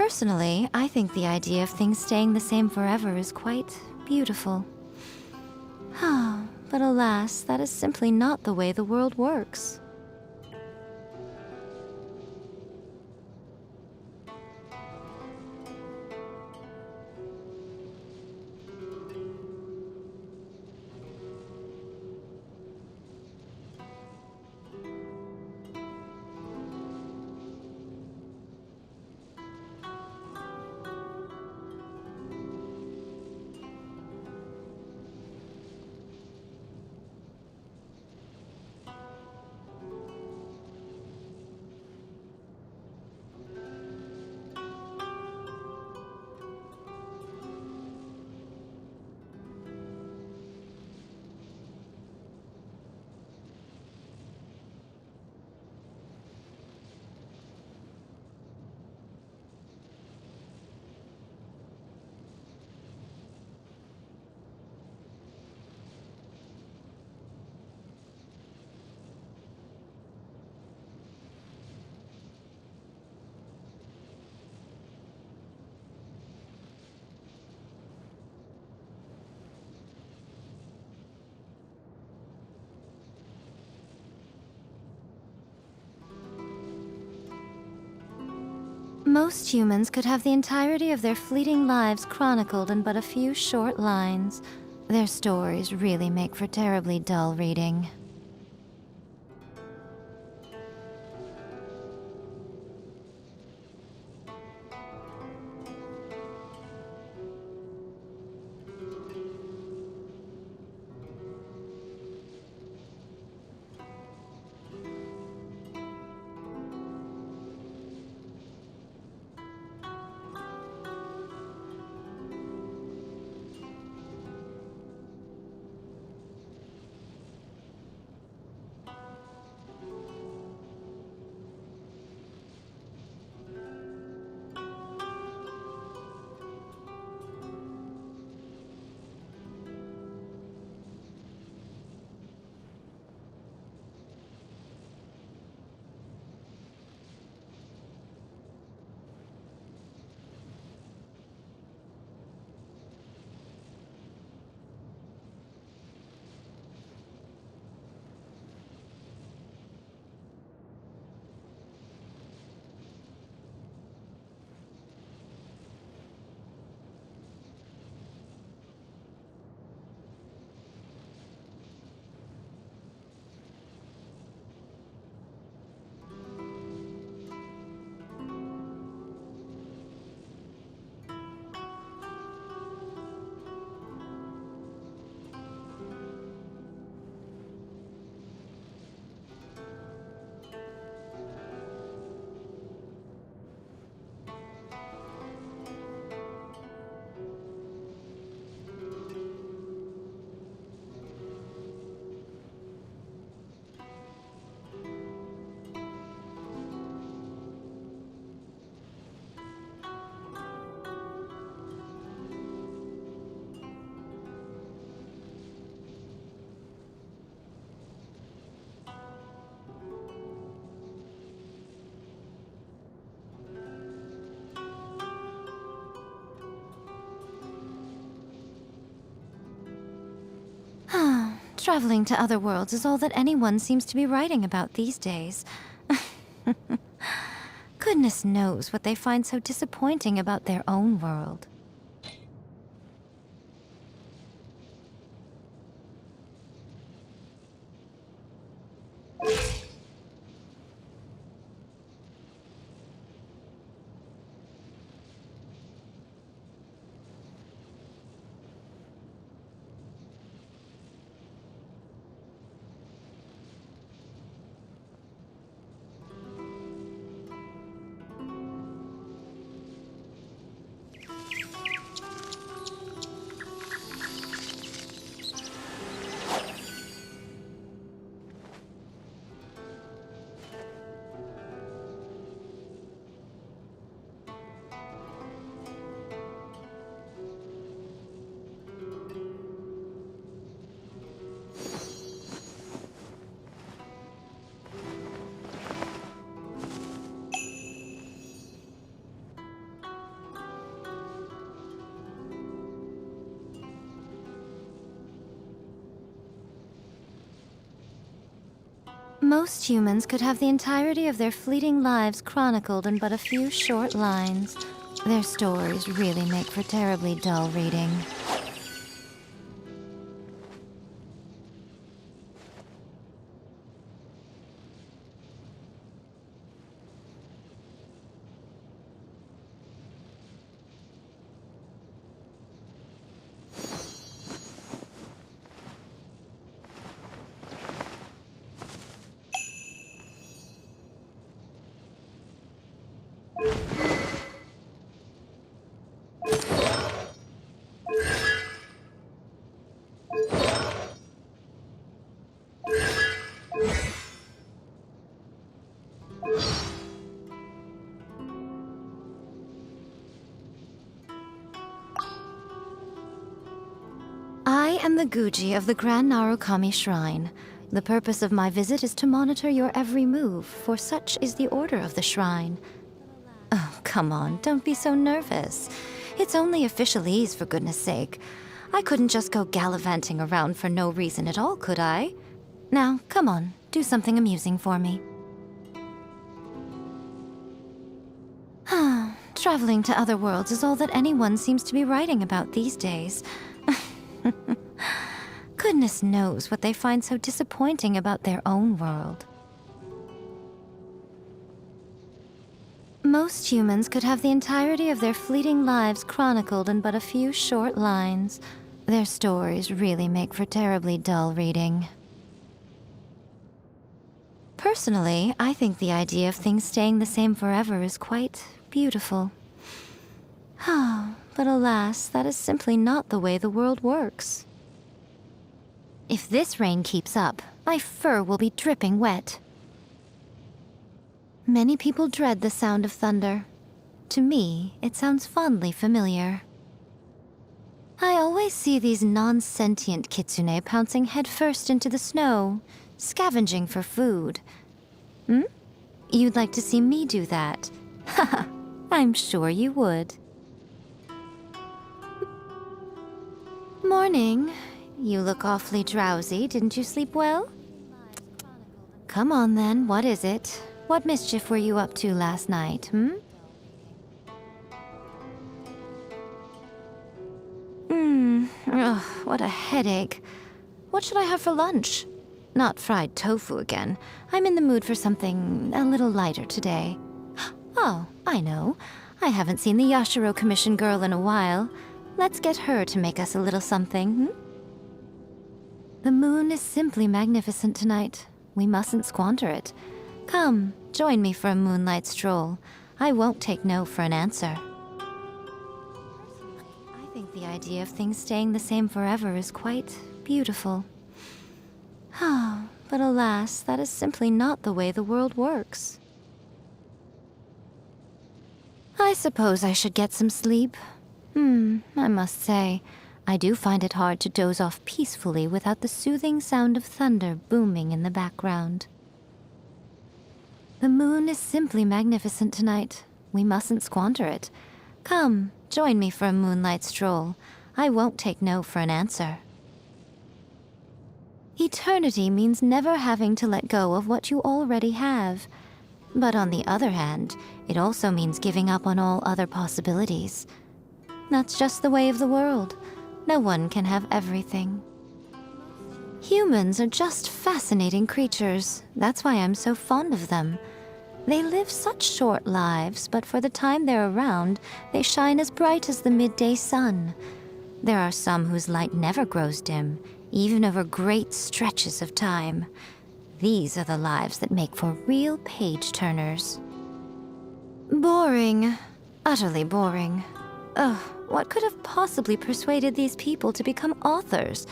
Personally, I think the idea of things staying the same forever is quite beautiful. But alas, that is simply not the way the world works. Most humans could have the entirety of their fleeting lives chronicled in but a few short lines. Their stories really make for terribly dull reading. Traveling to other worlds is all that anyone seems to be writing about these days. Goodness knows what they find so disappointing about their own world. Most humans could have the entirety of their fleeting lives chronicled in but a few short lines. Their stories really make for terribly dull reading. I am the Guji of the Grand Narukami Shrine. The purpose of my visit is to monitor your every move, for such is the order of the shrine. Oh, come on, don't be so nervous. It's only officialese, for goodness sake. I couldn't just go gallivanting around for no reason at all, could I? Now, come on, do something amusing for me. Traveling to other worlds is all that anyone seems to be writing about these days. Goodness knows what they find so disappointing about their own world. Most humans could have the entirety of their fleeting lives chronicled in but a few short lines. Their stories really make for terribly dull reading. Personally, I think the idea of things staying the same forever is quite beautiful. But alas, that is simply not the way the world works. If this rain keeps up, my fur will be dripping wet. Many people dread the sound of thunder. To me, it sounds fondly familiar. I always see these non-sentient kitsune pouncing headfirst into the snow, scavenging for food. You'd like to see me do that? Haha, I'm sure you would. Morning. You look awfully drowsy. Didn't you sleep well? Come on then, what is it? What mischief were you up to last night, Ugh, what a headache. What should I have for lunch? Not fried tofu again. I'm in the mood for something a little lighter today. Oh, I know. I haven't seen the Yashiro Commission girl in a while. Let's get her to make us a little something, The moon is simply magnificent tonight. We mustn't squander it. Come, join me for a moonlight stroll. I won't take no for an answer. I think the idea of things staying the same forever is quite beautiful. But alas, that is simply not the way the world works. I suppose I should get some sleep. I must say, I do find it hard to doze off peacefully without the soothing sound of thunder booming in the background. The moon is simply magnificent tonight. We mustn't squander it. Come, join me for a moonlight stroll. I won't take no for an answer. Eternity means never having to let go of what you already have. But on the other hand, it also means giving up on all other possibilities. That's just the way of the world. No one can have everything. Humans are just fascinating creatures. That's why I'm so fond of them. They live such short lives, but for the time they're around, they shine as bright as the midday sun. There are some whose light never grows dim, even over great stretches of time. These are the lives that make for real page-turners. Boring. Utterly boring. Ugh, what could have possibly persuaded these people to become authors?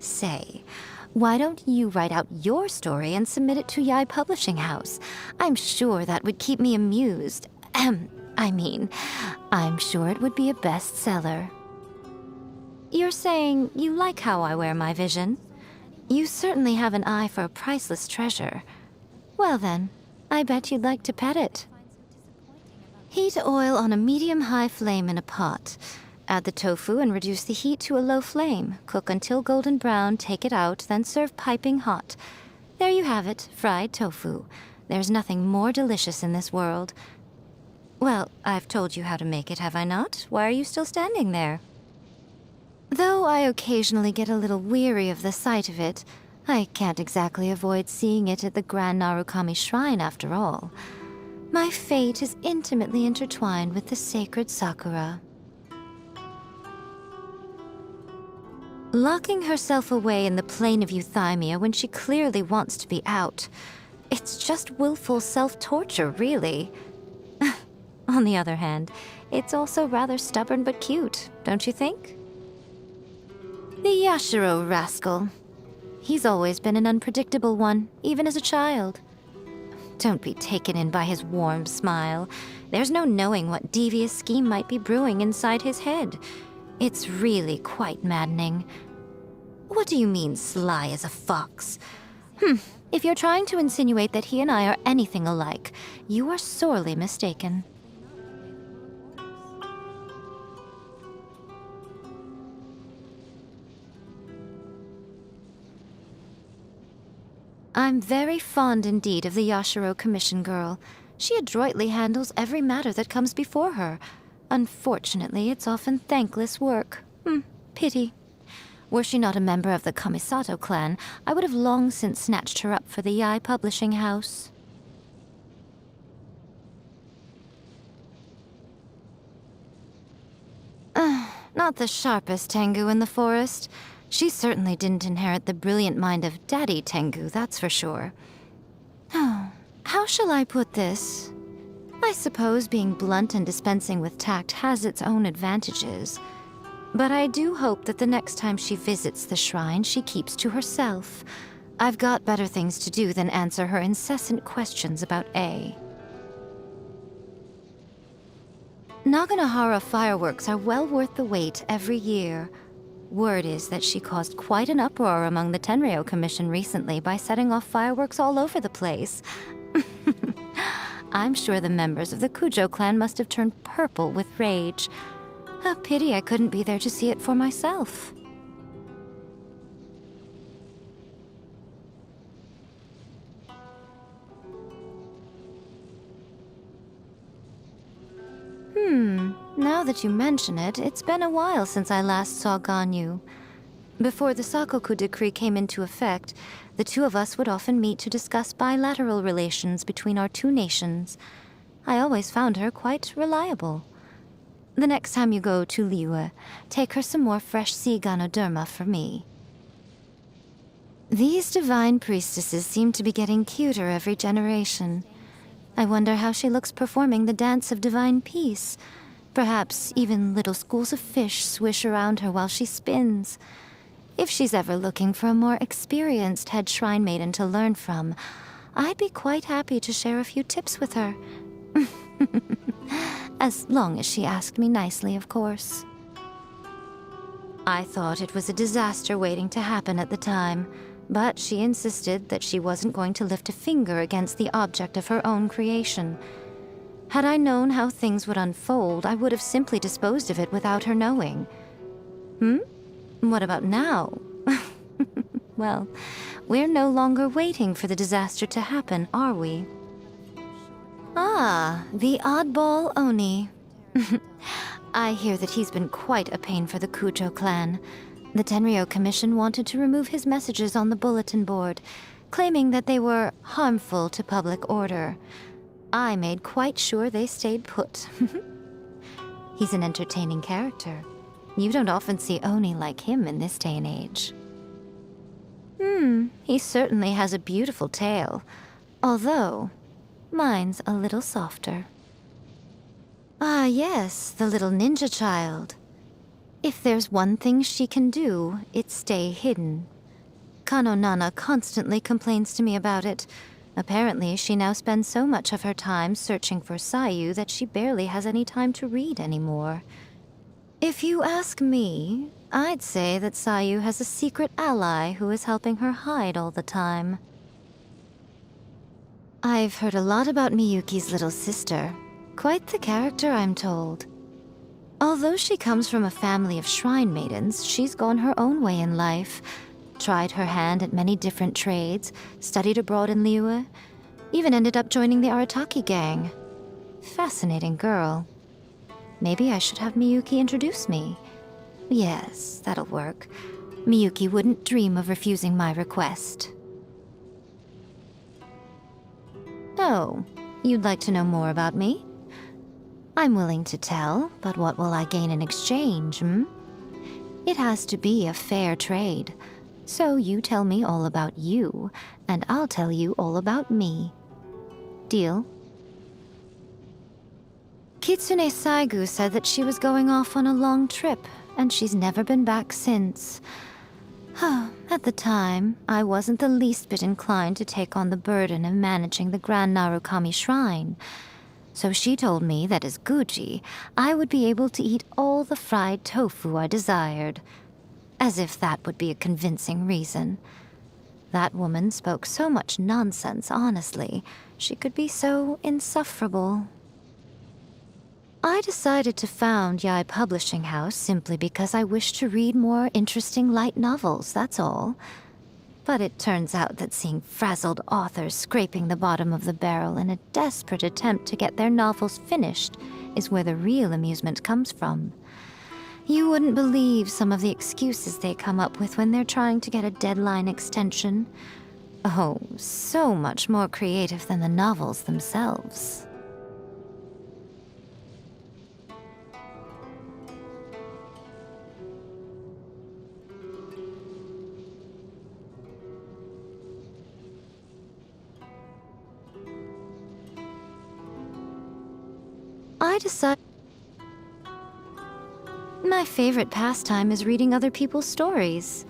Say, why don't you write out your story and submit it to Yai Publishing House? I'm sure that would keep me amused. I'm sure it would be a bestseller. You're saying you like how I wear my vision? You certainly have an eye for a priceless treasure. Well then, I bet you'd like to pet it. Heat oil on a medium-high flame in a pot. Add the tofu and reduce the heat to a low flame. Cook until golden brown, take it out, then serve piping hot. There you have it, fried tofu. There's nothing more delicious in this world. Well, I've told you how to make it, have I not? Why are you still standing there? Though I occasionally get a little weary of the sight of it, I can't exactly avoid seeing it at the Grand Narukami Shrine after all. My fate is intimately intertwined with the sacred sakura. Locking herself away in the plane of euthymia when she clearly wants to be out. It's just willful self-torture, really. On the other hand, it's also rather stubborn but cute, don't you think? The Yashiro rascal. He's always been an unpredictable one, even as a child. Don't be taken in by his warm smile. There's no knowing what devious scheme might be brewing inside his head. It's really quite maddening. What do you mean, sly as a fox? If you're trying to insinuate that he and I are anything alike, you are sorely mistaken. I'm very fond indeed of the Yashiro Commission girl. She adroitly handles every matter that comes before her. Unfortunately, it's often thankless work. Pity. Were she not a member of the Kamisato clan, I would have long since snatched her up for the Yae publishing house. Not the sharpest Tengu in the forest. She certainly didn't inherit the brilliant mind of Daddy Tengu, that's for sure. How shall I put this? I suppose being blunt and dispensing with tact has its own advantages. But I do hope that the next time she visits the shrine, she keeps to herself. I've got better things to do than answer her incessant questions about A. Naganohara fireworks are well worth the wait every year. Word is that she caused quite an uproar among the Tenryo Commission recently by setting off fireworks all over the place. I'm sure the members of the Kujo clan must have turned purple with rage. A pity I couldn't be there to see it for myself. Now that you mention it, it's been a while since I last saw Ganyu. Before the Sakoku decree came into effect, the two of us would often meet to discuss bilateral relations between our two nations. I always found her quite reliable. The next time you go to Liyue, take her some more fresh sea Ganoderma for me. These divine priestesses seem to be getting cuter every generation. I wonder how she looks performing the dance of divine peace. Perhaps even little schools of fish swish around her while she spins. If she's ever looking for a more experienced head shrine maiden to learn from, I'd be quite happy to share a few tips with her. As long as she asked me nicely, of course. I thought it was a disaster waiting to happen at the time, but she insisted that she wasn't going to lift a finger against the object of her own creation. Had I known how things would unfold, I would have simply disposed of it without her knowing. What about now? Well, we're no longer waiting for the disaster to happen, are we? Ah, the oddball Oni. I hear that he's been quite a pain for the Kujo clan. The Tenryo Commission wanted to remove his messages on the bulletin board, claiming that they were harmful to public order. I made quite sure they stayed put. He's an entertaining character. You don't often see Oni like him in this day and age. He certainly has a beautiful tail, although mine's a little softer. Ah, yes, the little ninja child. If there's one thing she can do, it's stay hidden. Kano Nana constantly complains to me about it. Apparently, she now spends so much of her time searching for Sayu that she barely has any time to read anymore. If you ask me, I'd say that Sayu has a secret ally who is helping her hide all the time. I've heard a lot about Miyuki's little sister. Quite the character, I'm told. Although she comes from a family of shrine maidens, she's gone her own way in life. tried her hand at many different trades, studied abroad in Liyue, even ended up joining the Arataki gang. Fascinating girl. Maybe I should have Miyuki introduce me. Yes, that'll work. Miyuki wouldn't dream of refusing my request. Oh, you'd like to know more about me? I'm willing to tell, but what will I gain in exchange, It has to be a fair trade. So you tell me all about you, and I'll tell you all about me. Deal? Kitsune Saigu said that she was going off on a long trip, and she's never been back since. At the time, I wasn't the least bit inclined to take on the burden of managing the Grand Narukami Shrine. So she told me that as Guji, I would be able to eat all the fried tofu I desired. As if that would be a convincing reason. That woman spoke so much nonsense, honestly. She could be so insufferable. I decided to found Yai Publishing House simply because I wished to read more interesting light novels, that's all. But it turns out that seeing frazzled authors scraping the bottom of the barrel in a desperate attempt to get their novels finished is where the real amusement comes from. You wouldn't believe some of the excuses they come up with when they're trying to get a deadline extension. Oh, so much more creative than the novels themselves. I decided my favorite pastime is reading other people's stories.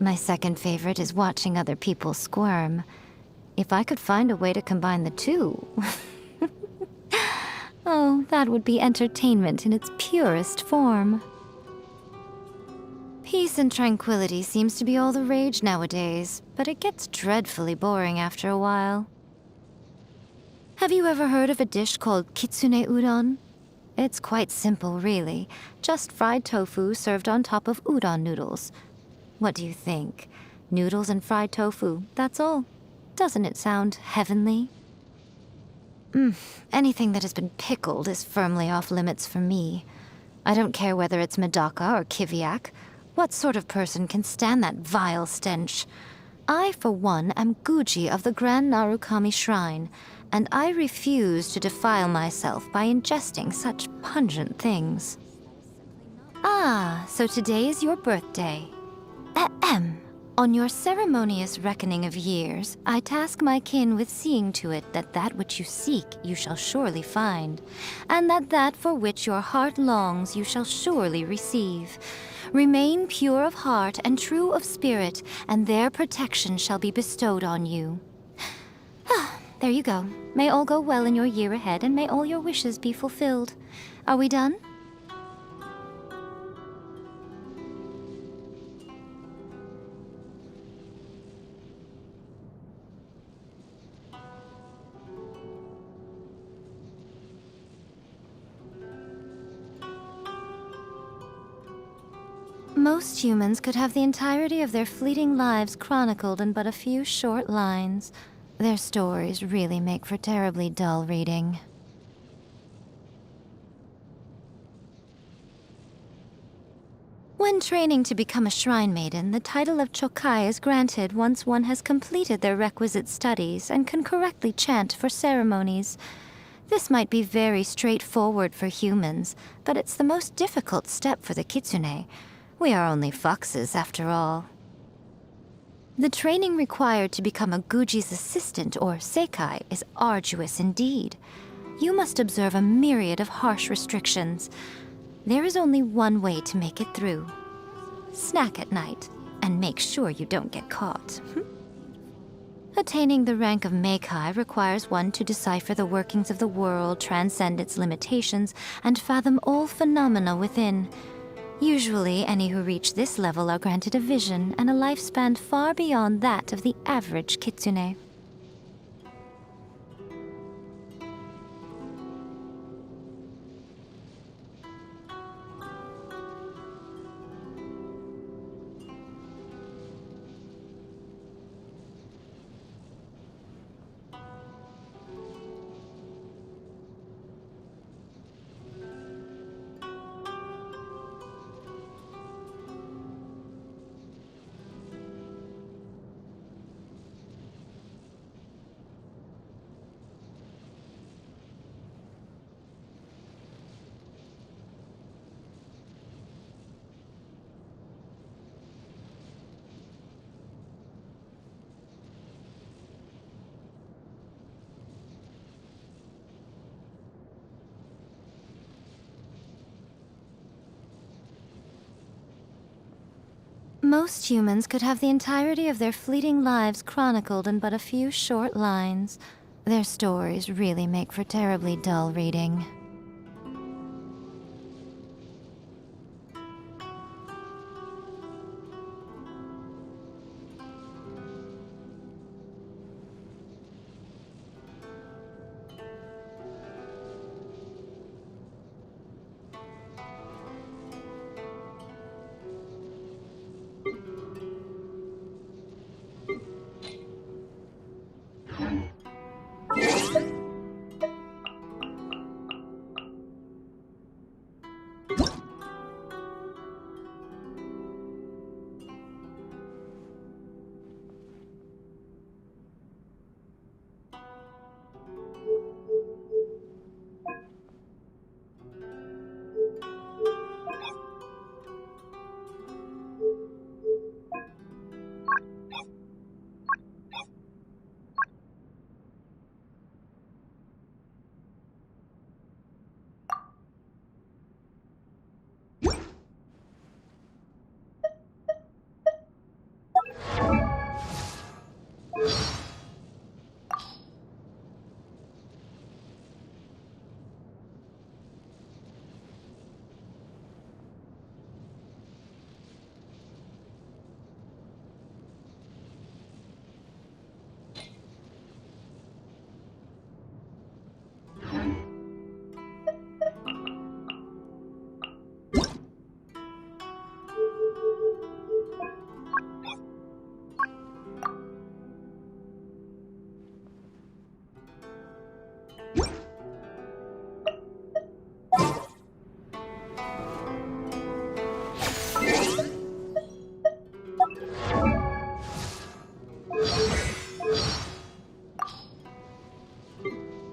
My second favorite is watching other people squirm. If I could find a way to combine the two... Oh, that would be entertainment in its purest form. Peace and tranquility seems to be all the rage nowadays, but it gets dreadfully boring after a while. Have you ever heard of a dish called kitsune udon? It's quite simple, really. Just fried tofu served on top of udon noodles. What do you think? Noodles and fried tofu, that's all. Doesn't it sound heavenly? Anything that has been pickled is firmly off limits for me. I don't care whether it's medaka or kiviak. What sort of person can stand that vile stench? I, for one, am Guji of the Grand Narukami Shrine, and I refuse to defile myself by ingesting such pungent things. Ah, so today is your birthday. Ahem. On your ceremonious reckoning of years, I task my kin with seeing to it that that which you seek you shall surely find, and that that for which your heart longs you shall surely receive. Remain pure of heart and true of spirit, and their protection shall be bestowed on you. There you go. May all go well in your year ahead, and may all your wishes be fulfilled. Are we done? Most humans could have the entirety of their fleeting lives chronicled in but a few short lines. Their stories really make for terribly dull reading. When training to become a shrine maiden, the title of Chokai is granted once one has completed their requisite studies and can correctly chant for ceremonies. This might be very straightforward for humans, but it's the most difficult step for the kitsune. We are only foxes, after all. The training required to become a Guji's assistant, or sekai, is arduous indeed. You must observe a myriad of harsh restrictions. There is only one way to make it through. Snack at night, and make sure you don't get caught. Attaining the rank of Meikai requires one to decipher the workings of the world, transcend its limitations, and fathom all phenomena within. Usually, any who reach this level are granted a vision and a lifespan far beyond that of the average kitsune. Most humans could have the entirety of their fleeting lives chronicled in but a few short lines. Their stories really make for terribly dull reading.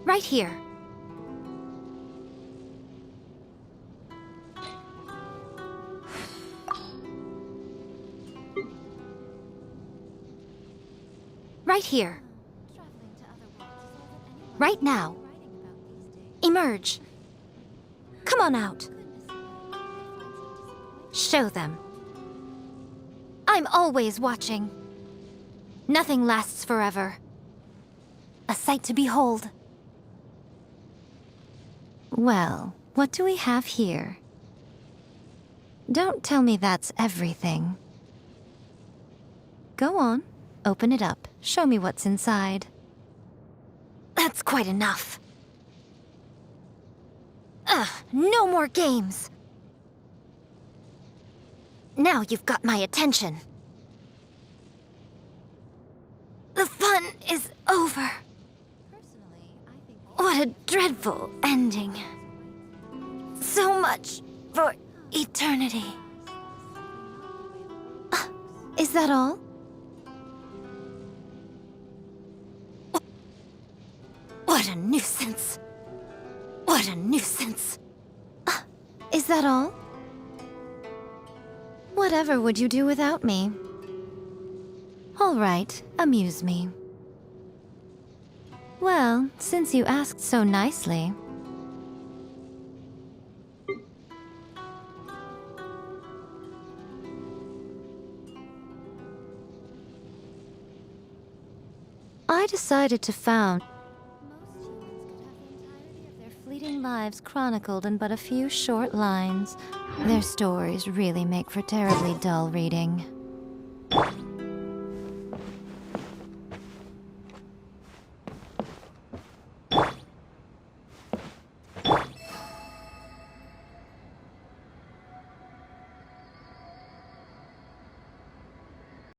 Right here. Right here. Right now. Emerge. Come on out. Show them. I'm always watching. Nothing lasts forever. A sight to behold. Well, what do we have here? Don't tell me that's everything. Go on, open it up. Show me what's inside. That's quite enough. Ugh, no more games. Now you've got my attention. The fun is over. What a dreadful ending. So much for eternity. Is that all? What a nuisance. What a nuisance. Is that all? Whatever would you do without me? All right, amuse me. Well, since you asked so nicely... I decided to found... Most humans could have the entirety of their fleeting lives chronicled in but a few short lines. Their stories really make for terribly dull reading.